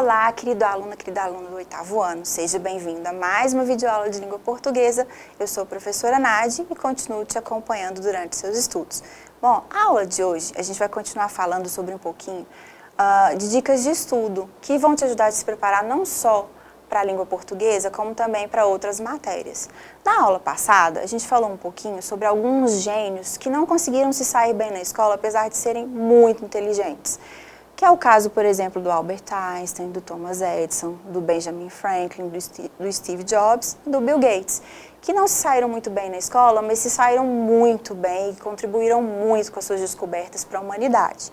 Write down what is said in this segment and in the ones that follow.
Olá, querida aluna do oitavo ano, seja bem-vindo a mais uma videoaula de língua portuguesa. Eu sou a professora Nadi e continuo te acompanhando durante seus estudos. Bom, a aula de hoje a gente vai continuar falando sobre um pouquinho de dicas de estudo que vão te ajudar a se preparar não só para a língua portuguesa, como também para outras matérias. Na aula passada, a gente falou um pouquinho sobre alguns gênios que não conseguiram se sair bem na escola, apesar de serem muito inteligentes. Que é o caso, por exemplo, do Albert Einstein, do Thomas Edison, do Benjamin Franklin, do Steve Jobs e do Bill Gates, que não se saíram muito bem na escola, mas se saíram muito bem e contribuíram muito com as suas descobertas para a humanidade.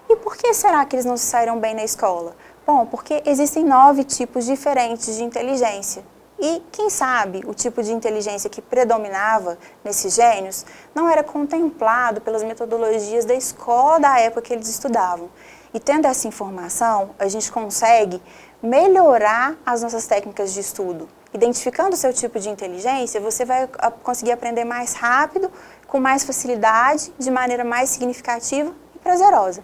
E por que será que eles não se saíram bem na escola? Bom, porque existem 9 tipos diferentes de inteligência. E, quem sabe, o tipo de inteligência que predominava nesses gênios não era contemplado pelas metodologias da escola da época que eles estudavam. E tendo essa informação, a gente consegue melhorar as nossas técnicas de estudo. Identificando o seu tipo de inteligência, você vai conseguir aprender mais rápido, com mais facilidade, de maneira mais significativa e prazerosa.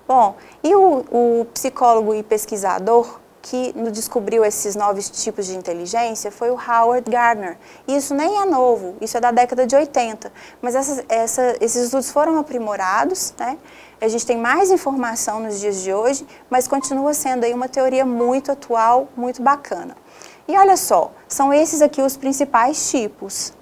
Bom, e o psicólogo e pesquisador que descobriu esses 9 tipos de inteligência foi o Howard Gardner. Isso nem é novo, isso é da década de 80, mas esses estudos foram aprimorados, né? A gente tem mais informação nos dias de hoje, mas continua sendo aí uma teoria muito atual, muito bacana. E olha só, são esses aqui os principais tipos.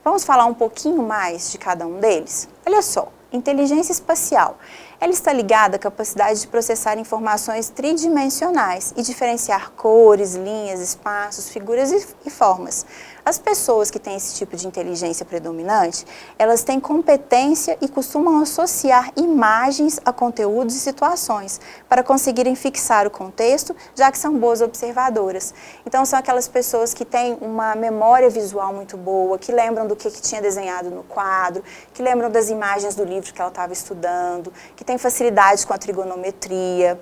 Vamos falar um pouquinho mais de cada um deles? Olha só, inteligência espacial. Ela está ligada à capacidade de processar informações tridimensionais e diferenciar cores, linhas, espaços, figuras e formas. As pessoas que têm esse tipo de inteligência predominante, elas têm competência e costumam associar imagens a conteúdos e situações para conseguirem fixar o contexto, já que são boas observadoras. Então, são aquelas pessoas que têm uma memória visual muito boa, que lembram do que tinha desenhado no quadro, que lembram das imagens do livro que ela estava estudando, que tem facilidade com a trigonometria.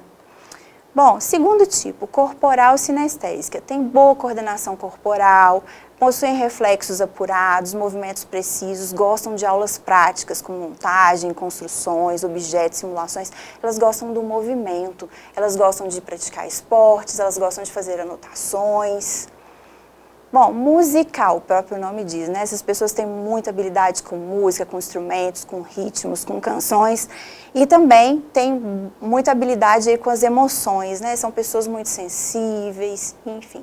Bom, segundo tipo, corporal sinestésica. Tem boa coordenação corporal, possuem reflexos apurados, movimentos precisos, gostam de aulas práticas com montagem, construções, objetos, simulações. Elas gostam do movimento, elas gostam de praticar esportes, elas gostam de fazer anotações. Bom, musical, o próprio nome diz, né? Essas pessoas têm muita habilidade com música, com instrumentos, com ritmos, com canções e também têm muita habilidade aí com as emoções, né? São pessoas muito sensíveis, enfim.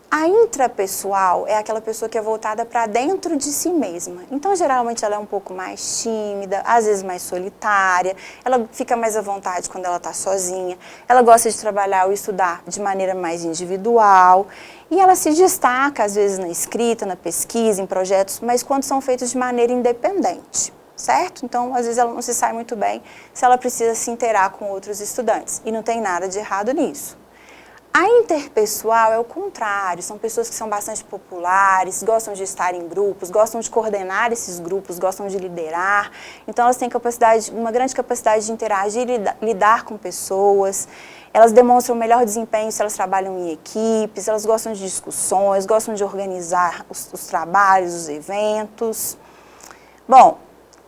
A intrapessoal é aquela pessoa que é voltada para dentro de si mesma. Então, geralmente, ela é um pouco mais tímida, às vezes mais solitária, ela fica mais à vontade quando ela está sozinha, ela gosta de trabalhar ou estudar de maneira mais individual e ela se destaca, às vezes, na escrita, na pesquisa, em projetos, mas quando são feitos de maneira independente, certo? Então, às vezes, ela não se sai muito bem se ela precisa se inteirar com outros estudantes e não tem nada de errado nisso. A interpessoal é o contrário, são pessoas que são bastante populares, gostam de estar em grupos, gostam de coordenar esses grupos, gostam de liderar. Então, elas têm uma grande capacidade de interagir e lidar com pessoas. Elas demonstram o melhor desempenho se elas trabalham em equipes, elas gostam de discussões, gostam de organizar os trabalhos, os eventos. Bom,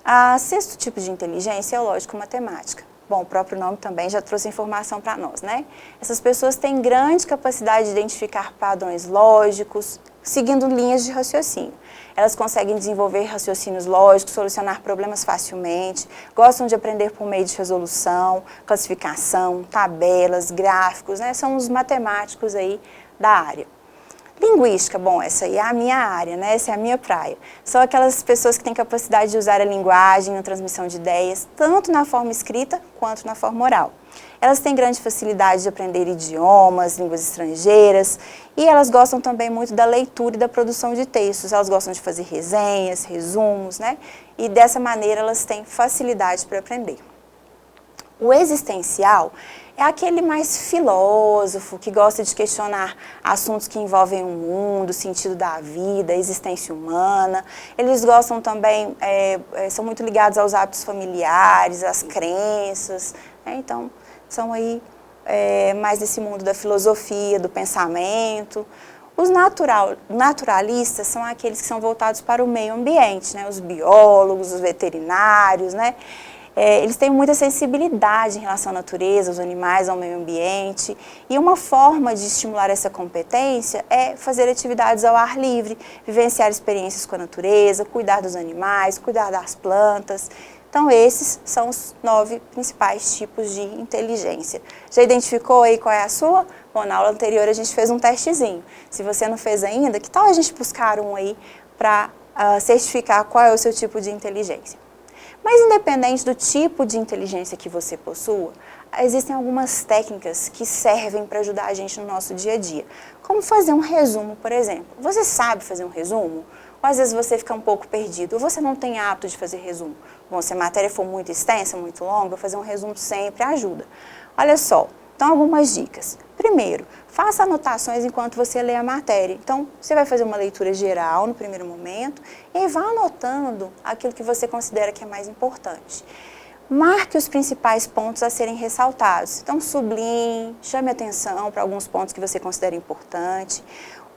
o sexto tipo de inteligência é o lógico-matemática. Bom, o próprio nome também já trouxe informação para nós, né? Essas pessoas têm grande capacidade de identificar padrões lógicos, seguindo linhas de raciocínio. Elas conseguem desenvolver raciocínios lógicos, solucionar problemas facilmente, gostam de aprender por meio de resolução, classificação, tabelas, gráficos, né? São os matemáticos aí da área. Linguística, bom, essa aí é a minha área, né? Essa é a minha praia. São aquelas pessoas que têm capacidade de usar a linguagem na transmissão de ideias, tanto na forma escrita quanto na forma oral. Elas têm grande facilidade de aprender idiomas, línguas estrangeiras, e elas gostam também muito da leitura e da produção de textos. Elas gostam de fazer resenhas, resumos, né? E dessa maneira elas têm facilidade para aprender. O existencial é aquele mais filósofo, que gosta de questionar assuntos que envolvem o mundo, o sentido da vida, a existência humana. Eles gostam também, são muito ligados aos hábitos familiares, às crenças, né? Então, são aí mais desse mundo da filosofia, do pensamento. Os naturalistas são aqueles que são voltados para o meio ambiente, né? Os biólogos, os veterinários, né? Eles têm muita sensibilidade em relação à natureza, aos animais, ao meio ambiente. E uma forma de estimular essa competência é fazer atividades ao ar livre, vivenciar experiências com a natureza, cuidar dos animais, cuidar das plantas. Então, esses são os 9 principais tipos de inteligência. Já identificou aí qual é a sua? Bom, na aula anterior a gente fez um testezinho. Se você não fez ainda, que tal a gente buscar um aí para certificar qual é o seu tipo de inteligência? Mas independente do tipo de inteligência que você possua, existem algumas técnicas que servem para ajudar a gente no nosso dia a dia. Como fazer um resumo, por exemplo. Você sabe fazer um resumo? Ou às vezes você fica um pouco perdido, ou você não tem hábito de fazer resumo. Bom, se a matéria for muito extensa, muito longa, fazer um resumo sempre ajuda. Olha só, então algumas dicas. Primeiro, faça anotações enquanto você lê a matéria. Então, você vai fazer uma leitura geral no primeiro momento e aí vá anotando aquilo que você considera que é mais importante. Marque os principais pontos a serem ressaltados. Então, sublinhe, chame atenção para alguns pontos que você considera importante.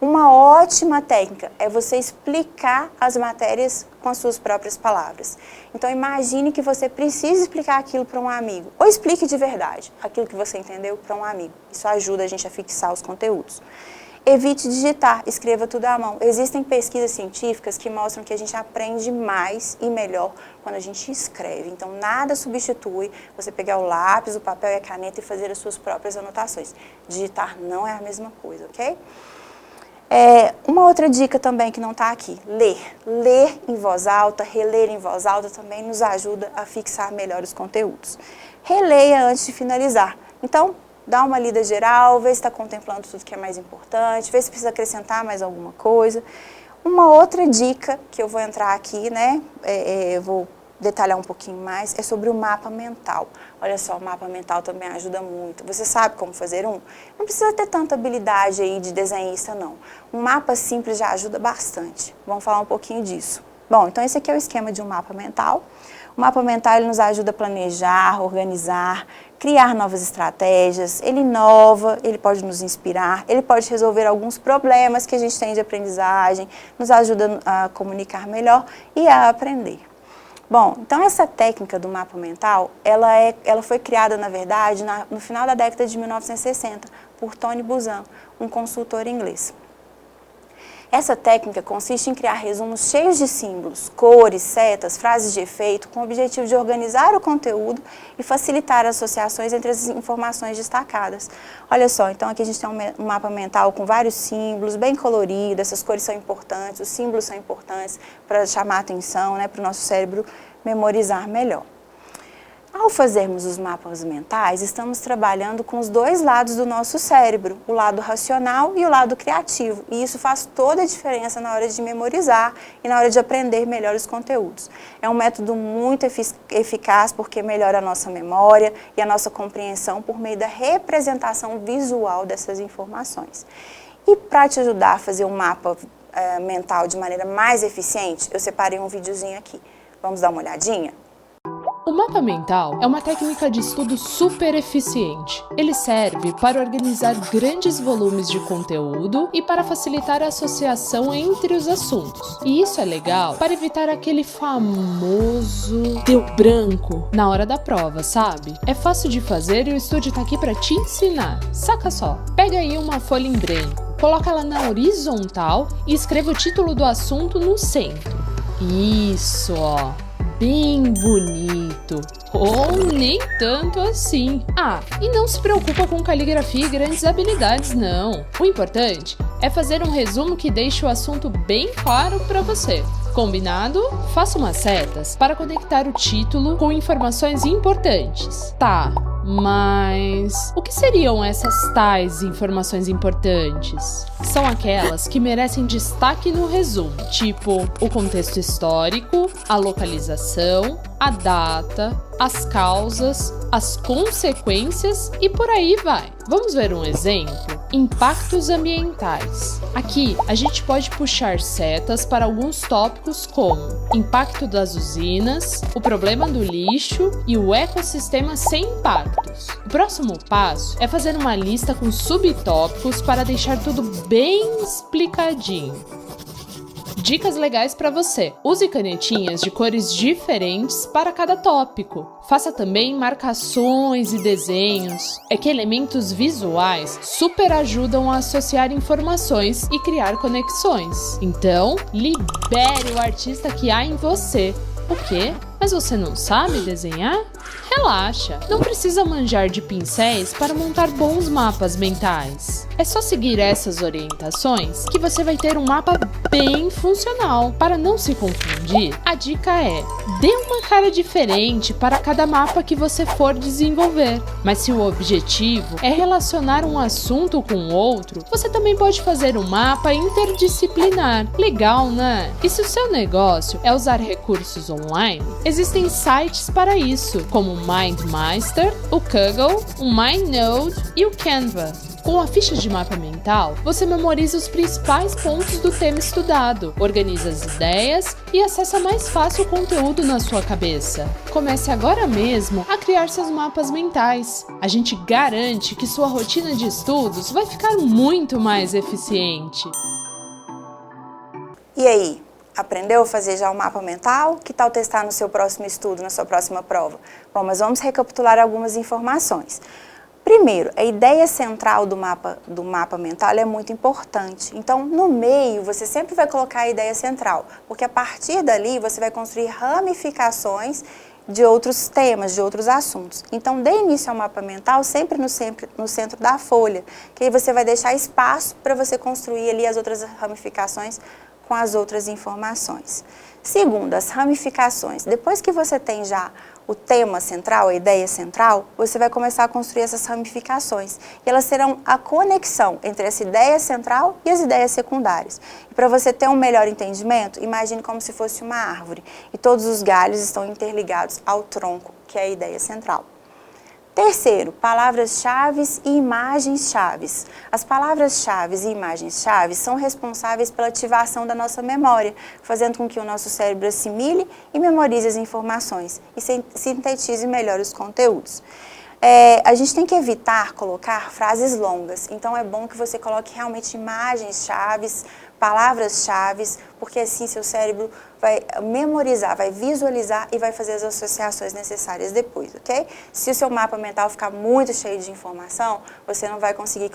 Uma ótima técnica é você explicar as matérias com as suas próprias palavras. Então, imagine que você precisa explicar aquilo para um amigo, ou explique de verdade aquilo que você entendeu para um amigo. Isso ajuda a gente a fixar os conteúdos. Evite digitar, escreva tudo à mão. Existem pesquisas científicas que mostram que a gente aprende mais e melhor quando a gente escreve. Então, nada substitui você pegar o lápis, o papel e a caneta e fazer as suas próprias anotações. Digitar não é a mesma coisa, ok? Uma outra dica também que não está aqui, ler. Ler em voz alta, reler em voz alta também nos ajuda a fixar melhor os conteúdos. Releia antes de finalizar. Então, dá uma lida geral, vê se está contemplando tudo que é mais importante, vê se precisa acrescentar mais alguma coisa. Uma outra dica que eu vou entrar aqui, né, eu vou detalhar um pouquinho mais, é sobre o mapa mental. Olha só, o mapa mental também ajuda muito. Você sabe como fazer um? Não precisa ter tanta habilidade aí de desenhista, não. Um mapa simples já ajuda bastante. Vamos falar um pouquinho disso. Bom, então esse aqui é o esquema de um mapa mental. O mapa mental ele nos ajuda a planejar, organizar, criar novas estratégias. Ele inova, ele pode nos inspirar, ele pode resolver alguns problemas que a gente tem de aprendizagem, nos ajuda a comunicar melhor e a aprender. Bom, então essa técnica do mapa mental, ela foi criada, na verdade, no final da década de 1960, por Tony Buzan, um consultor inglês. Essa técnica consiste em criar resumos cheios de símbolos, cores, setas, frases de efeito, com o objetivo de organizar o conteúdo e facilitar as associações entre as informações destacadas. Olha só, então aqui a gente tem um mapa mental com vários símbolos, bem colorido, essas cores são importantes, os símbolos são importantes para chamar a atenção, né, para o nosso cérebro memorizar melhor. Ao fazermos os mapas mentais, estamos trabalhando com os dois lados do nosso cérebro, o lado racional e o lado criativo. E isso faz toda a diferença na hora de memorizar e na hora de aprender melhor os conteúdos. É um método muito eficaz porque melhora a nossa memória e a nossa compreensão por meio da representação visual dessas informações. E para te ajudar a fazer um mapa mental de maneira mais eficiente, eu separei um videozinho aqui. Vamos dar uma olhadinha? O mapa mental é uma técnica de estudo super eficiente. Ele serve para organizar grandes volumes de conteúdo e para facilitar a associação entre os assuntos. E isso é legal para evitar aquele famoso deu branco na hora da prova, sabe? É fácil de fazer e o estúdio tá aqui para te ensinar. Saca só, pega aí uma folha em branco, coloca ela na horizontal e escreva o título do assunto no centro. Isso, ó. Bem bonito, ou nem tanto assim. E não se preocupa com caligrafia e grandes habilidades, não. O importante é fazer um resumo que deixe o assunto bem claro para você. Combinado? Faça umas setas para conectar o título com informações importantes. Tá, mas o que seriam essas tais informações importantes? São aquelas que merecem destaque no resumo, tipo o contexto histórico, a localização, a data, as causas, as consequências e por aí vai. Vamos ver um exemplo? Impactos ambientais. Aqui a gente pode puxar setas para alguns tópicos como impacto das usinas, o problema do lixo e o ecossistema sem impactos. O próximo passo é fazer uma lista com subtópicos para deixar tudo bem explicadinho. Dicas legais para você. Use canetinhas de cores diferentes para cada tópico. Faça também marcações e desenhos. É que elementos visuais super ajudam a associar informações e criar conexões. Então, libere o artista que há em você. O quê? Mas você não sabe desenhar? Relaxa, não precisa manjar de pincéis para montar bons mapas mentais. É só seguir essas orientações que você vai ter um mapa bem funcional. Para não se confundir, a dica é: dê uma cara diferente para cada mapa que você for desenvolver. Mas se o objetivo é relacionar um assunto com outro, você também pode fazer um mapa interdisciplinar. Legal, né? E se o seu negócio é usar recursos online, existem sites para isso, como o MindMeister, o Kaggle, o MindNode e o Canva. Com a ficha de mapa mental, você memoriza os principais pontos do tema estudado, organiza as ideias e acessa mais fácil o conteúdo na sua cabeça. Comece agora mesmo a criar seus mapas mentais. A gente garante que sua rotina de estudos vai ficar muito mais eficiente. E aí? Aprendeu a fazer já o mapa mental? Que tal testar no seu próximo estudo, na sua próxima prova? Bom, mas vamos recapitular algumas informações. Primeiro, a ideia central do mapa mental é muito importante. Então, no meio, você sempre vai colocar a ideia central, porque a partir dali você vai construir ramificações de outros temas, de outros assuntos. Então, dê início ao mapa mental sempre no centro da folha, que aí você vai deixar espaço para você construir ali as outras ramificações com as outras informações. Segundo, as ramificações. Depois que você tem já o tema central, a ideia central, você vai começar a construir essas ramificações. E elas serão a conexão entre essa ideia central e as ideias secundárias. E para você ter um melhor entendimento, imagine como se fosse uma árvore. E todos os galhos estão interligados ao tronco, que é a ideia central. Terceiro, palavras-chave e imagens-chave. As palavras-chave e imagens-chave são responsáveis pela ativação da nossa memória, fazendo com que o nosso cérebro assimile e memorize as informações e sintetize melhor os conteúdos. A gente tem que evitar colocar frases longas, então é bom que você coloque realmente imagens-chave, palavras-chave, porque assim seu cérebro vai memorizar, vai visualizar e vai fazer as associações necessárias depois, ok? Se o seu mapa mental ficar muito cheio de informação, você não vai conseguir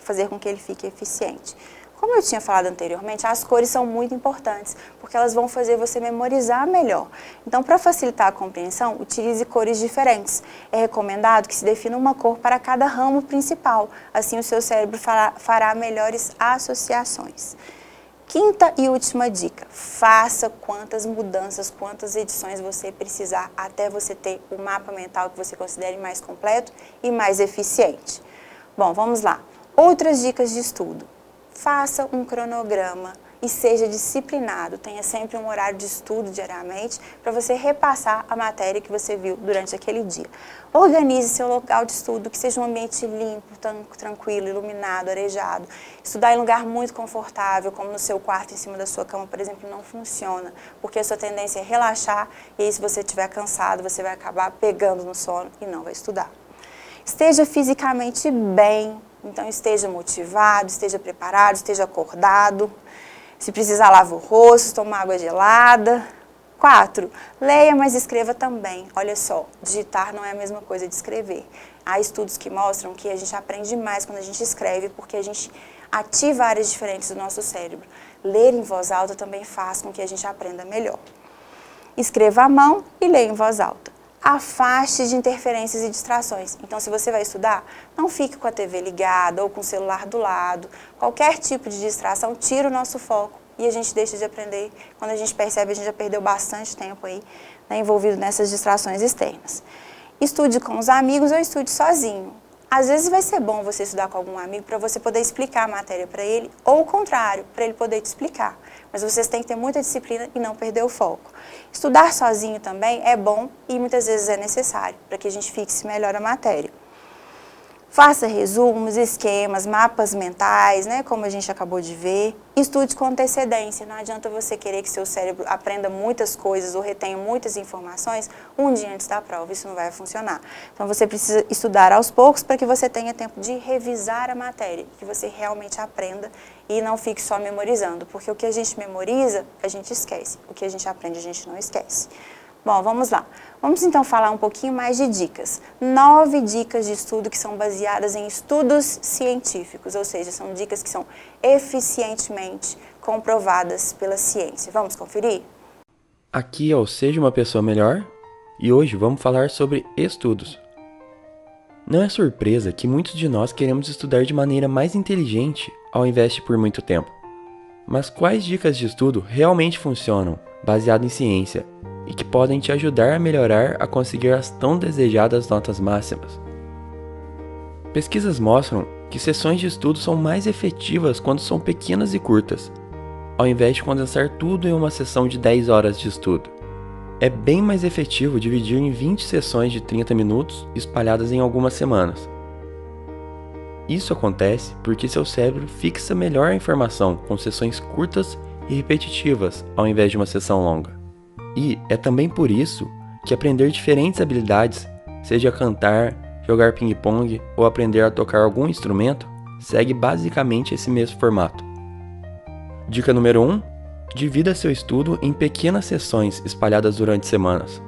fazer com que ele fique eficiente. Como eu tinha falado anteriormente, as cores são muito importantes, porque elas vão fazer você memorizar melhor. Então, para facilitar a compreensão, utilize cores diferentes. É recomendado que se defina uma cor para cada ramo principal, assim o seu cérebro fará melhores associações. Quinta e última dica, faça quantas mudanças, quantas edições você precisar até você ter o mapa mental que você considere mais completo e mais eficiente. Bom, vamos lá. Outras dicas de estudo. Faça um cronograma e seja disciplinado, tenha sempre um horário de estudo diariamente para você repassar a matéria que você viu durante aquele dia. Organize seu local de estudo, que seja um ambiente limpo, tranquilo, iluminado, arejado. Estudar em um lugar muito confortável, como no seu quarto, em cima da sua cama, por exemplo, não funciona, porque a sua tendência é relaxar e aí se você estiver cansado, você vai acabar pegando no sono e não vai estudar. Esteja fisicamente bem. Então, esteja motivado, esteja preparado, esteja acordado. Se precisar, lava o rosto, toma água gelada. 4. Leia, mas escreva também. Olha só, digitar não é a mesma coisa de escrever. Há estudos que mostram que a gente aprende mais quando a gente escreve, porque a gente ativa áreas diferentes do nosso cérebro. Ler em voz alta também faz com que a gente aprenda melhor. Escreva à mão e leia em voz alta. Afaste de interferências e distrações. Então, se você vai estudar, não fique com a TV ligada ou com o celular do lado. Qualquer tipo de distração tira o nosso foco e a gente deixa de aprender. Quando a gente percebe, a gente já perdeu bastante tempo aí, né, envolvido nessas distrações externas. Estude com os amigos ou estude sozinho. Às vezes vai ser bom você estudar com algum amigo para você poder explicar a matéria para ele, ou o contrário, para ele poder te explicar. Mas vocês têm que ter muita disciplina e não perder o foco. Estudar sozinho também é bom e muitas vezes é necessário, para que a gente fixe melhor a matéria. Faça resumos, esquemas, mapas mentais, né, como a gente acabou de ver. Estude com antecedência. Não adianta você querer que seu cérebro aprenda muitas coisas ou retenha muitas informações um dia antes da prova. Isso não vai funcionar. Então, você precisa estudar aos poucos para que você tenha tempo de revisar a matéria, que você realmente aprenda e não fique só memorizando. Porque o que a gente memoriza, a gente esquece. O que a gente aprende, a gente não esquece. Bom, vamos lá. Vamos então falar um pouquinho mais de dicas. 9 dicas de estudo que são baseadas em estudos científicos, ou seja, são dicas que são eficientemente comprovadas pela ciência. Vamos conferir? Aqui é o Seja Uma Pessoa Melhor e hoje vamos falar sobre estudos. Não é surpresa que muitos de nós queremos estudar de maneira mais inteligente ao invés de por muito tempo. Mas quais dicas de estudo realmente funcionam, baseado em ciência, e que podem te ajudar a melhorar a conseguir as tão desejadas notas máximas? Pesquisas mostram que sessões de estudo são mais efetivas quando são pequenas e curtas, ao invés de condensar tudo em uma sessão de 10 horas de estudo. É bem mais efetivo dividir em 20 sessões de 30 minutos espalhadas em algumas semanas. Isso acontece porque seu cérebro fixa melhor a informação com sessões curtas e repetitivas ao invés de uma sessão longa. E é também por isso que aprender diferentes habilidades, seja cantar, jogar ping-pong ou aprender a tocar algum instrumento, segue basicamente esse mesmo formato. Dica número 1. Divida seu estudo em pequenas sessões espalhadas durante semanas.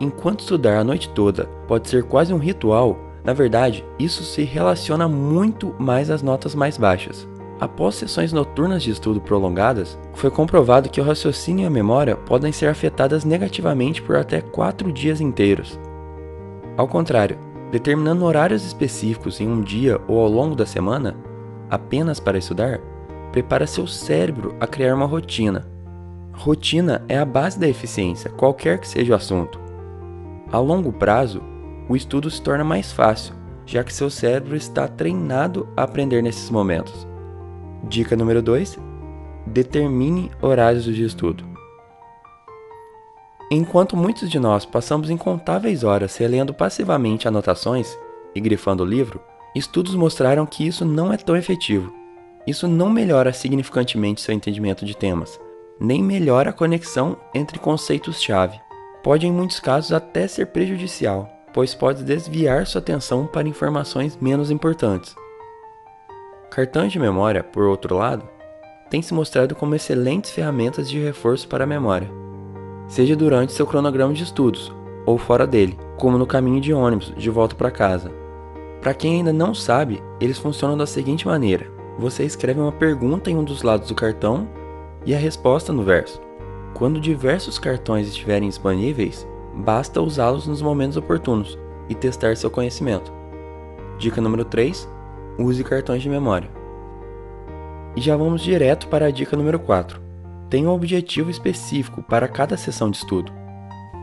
Enquanto estudar a noite toda pode ser quase um ritual, na verdade, isso se relaciona muito mais às notas mais baixas. Após sessões noturnas de estudo prolongadas, foi comprovado que o raciocínio e a memória podem ser afetadas negativamente por até 4 dias inteiros. Ao contrário, determinando horários específicos em um dia ou ao longo da semana, apenas para estudar, prepara seu cérebro a criar uma rotina. Rotina é a base da eficiência, qualquer que seja o assunto. A longo prazo, o estudo se torna mais fácil, já que seu cérebro está treinado a aprender nesses momentos. Dica número 2. Determine horários de estudo. Enquanto muitos de nós passamos incontáveis horas relendo passivamente anotações e grifando o livro, estudos mostraram que isso não é tão efetivo. Isso não melhora significantemente seu entendimento de temas, nem melhora a conexão entre conceitos-chave. Pode em muitos casos até ser prejudicial, pois pode desviar sua atenção para informações menos importantes. Cartões de memória, por outro lado, têm se mostrado como excelentes ferramentas de reforço para a memória, seja durante seu cronograma de estudos ou fora dele, como no caminho de ônibus de volta para casa. Para quem ainda não sabe, eles funcionam da seguinte maneira: você escreve uma pergunta em um dos lados do cartão e a resposta no verso. Quando diversos cartões estiverem disponíveis, basta usá-los nos momentos oportunos e testar seu conhecimento. Dica número 3. Use cartões de memória. E já vamos direto para a dica número 4. Tenha um objetivo específico para cada sessão de estudo.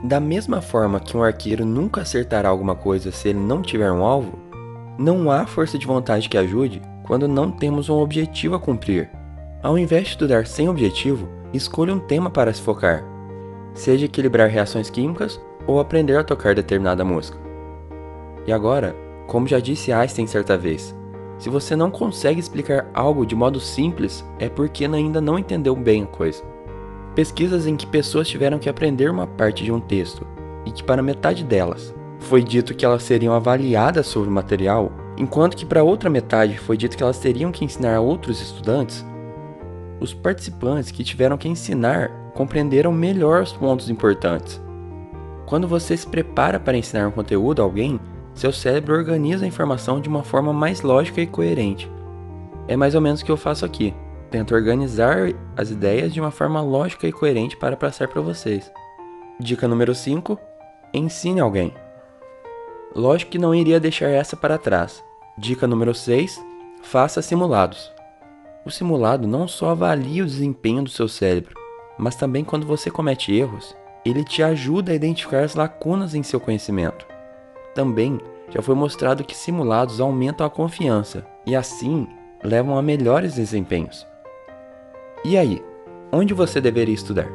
Da mesma forma que um arqueiro nunca acertará alguma coisa se ele não tiver um alvo, não há força de vontade que ajude quando não temos um objetivo a cumprir. Ao invés de estudar sem objetivo, escolha um tema para se focar, seja equilibrar reações químicas ou aprender a tocar determinada música. E agora, como já disse Einstein certa vez, se você não consegue explicar algo de modo simples, é porque ainda não entendeu bem a coisa. Pesquisas em que pessoas tiveram que aprender uma parte de um texto e que para metade delas foi dito que elas seriam avaliadas sobre o material, enquanto que para outra metade foi dito que elas teriam que ensinar a outros estudantes, os participantes que tiveram que ensinar compreenderam melhor os pontos importantes. Quando você se prepara para ensinar um conteúdo a alguém, seu cérebro organiza a informação de uma forma mais lógica e coerente. É mais ou menos o que eu faço aqui. Tento organizar as ideias de uma forma lógica e coerente para passar para vocês. Dica número 5. Ensine alguém. Lógico que não iria deixar essa para trás. Dica número 6. Faça simulados. O simulado não só avalia o desempenho do seu cérebro, mas também quando você comete erros, ele te ajuda a identificar as lacunas em seu conhecimento. Também já foi mostrado que simulados aumentam a confiança e assim levam a melhores desempenhos. E aí, onde você deveria estudar?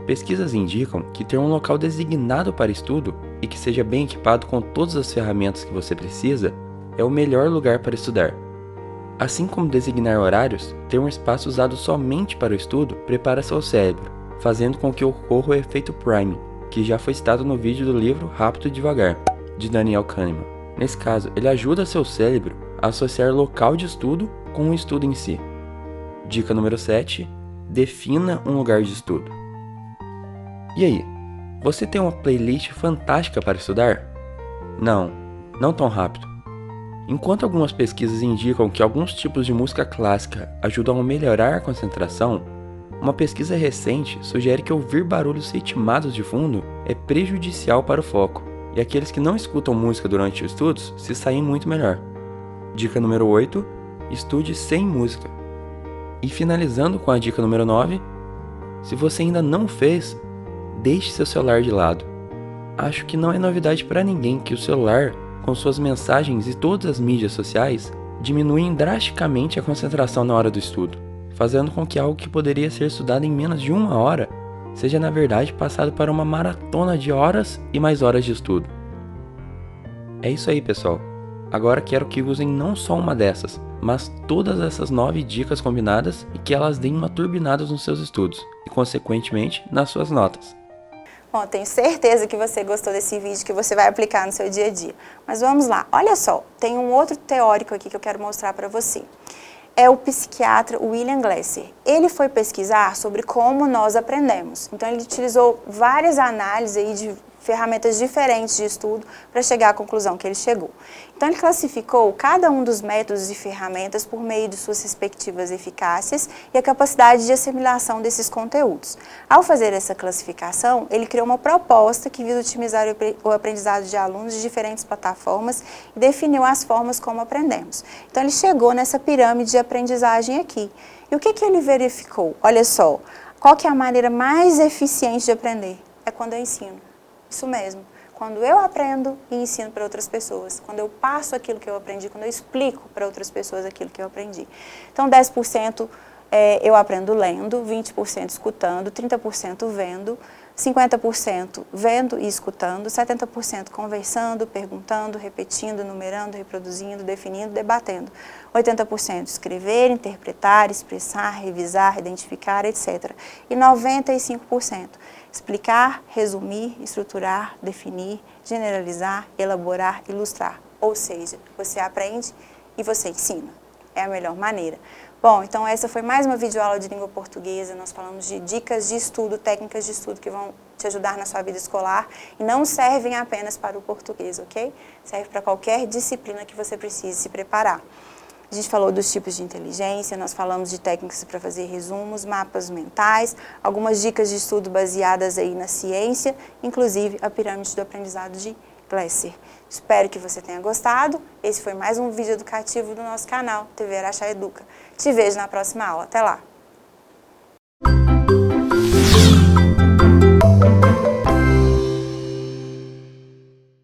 Pesquisas indicam que ter um local designado para estudo e que seja bem equipado com todas as ferramentas que você precisa é o melhor lugar para estudar. Assim como designar horários, ter um espaço usado somente para o estudo prepara seu cérebro, fazendo com que ocorra o efeito priming, que já foi citado no vídeo do livro Rápido e Devagar, de Daniel Kahneman. Nesse caso, ele ajuda seu cérebro a associar local de estudo com o estudo em si. Dica número 7. Defina um lugar de estudo. E aí, você tem uma playlist fantástica para estudar? Não tão rápido. Enquanto algumas pesquisas indicam que alguns tipos de música clássica ajudam a melhorar a concentração, uma pesquisa recente sugere que ouvir barulhos ritmados de fundo é prejudicial para o foco, e aqueles que não escutam música durante os estudos se saem muito melhor. Dica número 8. Estude sem música. E finalizando com a dica número 9, se você ainda não fez, deixe seu celular de lado. Acho que não é novidade para ninguém que o celular, com suas mensagens e todas as mídias sociais, diminuem drasticamente a concentração na hora do estudo, fazendo com que algo que poderia ser estudado em menos de 1 hora seja na verdade passado para uma maratona de horas e mais horas de estudo. É isso aí, pessoal. Agora quero que usem não só uma dessas, mas todas essas 9 dicas combinadas e que elas deem uma turbinada nos seus estudos e, consequentemente, nas suas notas. Bom, tenho certeza que você gostou desse vídeo, que você vai aplicar no seu dia a dia. Mas vamos lá, olha só, tem um outro teórico aqui que eu quero mostrar para você. É o psiquiatra William Glasser. Ele foi pesquisar sobre como nós aprendemos. Então, ele utilizou várias análises aí de ferramentas diferentes de estudo para chegar à conclusão que ele chegou. Então, ele classificou cada um dos métodos e ferramentas por meio de suas respectivas eficácias e a capacidade de assimilação desses conteúdos. Ao fazer essa classificação, ele criou uma proposta que visa otimizar o aprendizado de alunos de diferentes plataformas e definiu as formas como aprendemos. Então, ele chegou nessa pirâmide de aprendizagem aqui. E o que ele verificou? Olha só, qual que é a maneira mais eficiente de aprender? É quando eu ensino. Isso mesmo, quando eu aprendo e ensino para outras pessoas, quando eu passo aquilo que eu aprendi, quando eu explico para outras pessoas aquilo que eu aprendi. Então, 10% eu aprendo lendo, 20% escutando, 30% vendo, 50% vendo e escutando, 70% conversando, perguntando, repetindo, numerando, reproduzindo, definindo, debatendo. 80% escrever, interpretar, expressar, revisar, identificar, etc. E 95% explicar, resumir, estruturar, definir, generalizar, elaborar, ilustrar. Ou seja, você aprende e você ensina. É a melhor maneira. Bom, então essa foi mais uma videoaula de língua portuguesa. Nós falamos de dicas de estudo, técnicas de estudo que vão te ajudar na sua vida escolar e não servem apenas para o português, ok? Serve para qualquer disciplina que você precise se preparar. A gente falou dos tipos de inteligência, nós falamos de técnicas para fazer resumos, mapas mentais, algumas dicas de estudo baseadas aí na ciência, inclusive a pirâmide do aprendizado de Glasser. Espero que você tenha gostado. Esse foi mais um vídeo educativo do nosso canal, TV Araxá Educa. Te vejo na próxima aula. Até lá!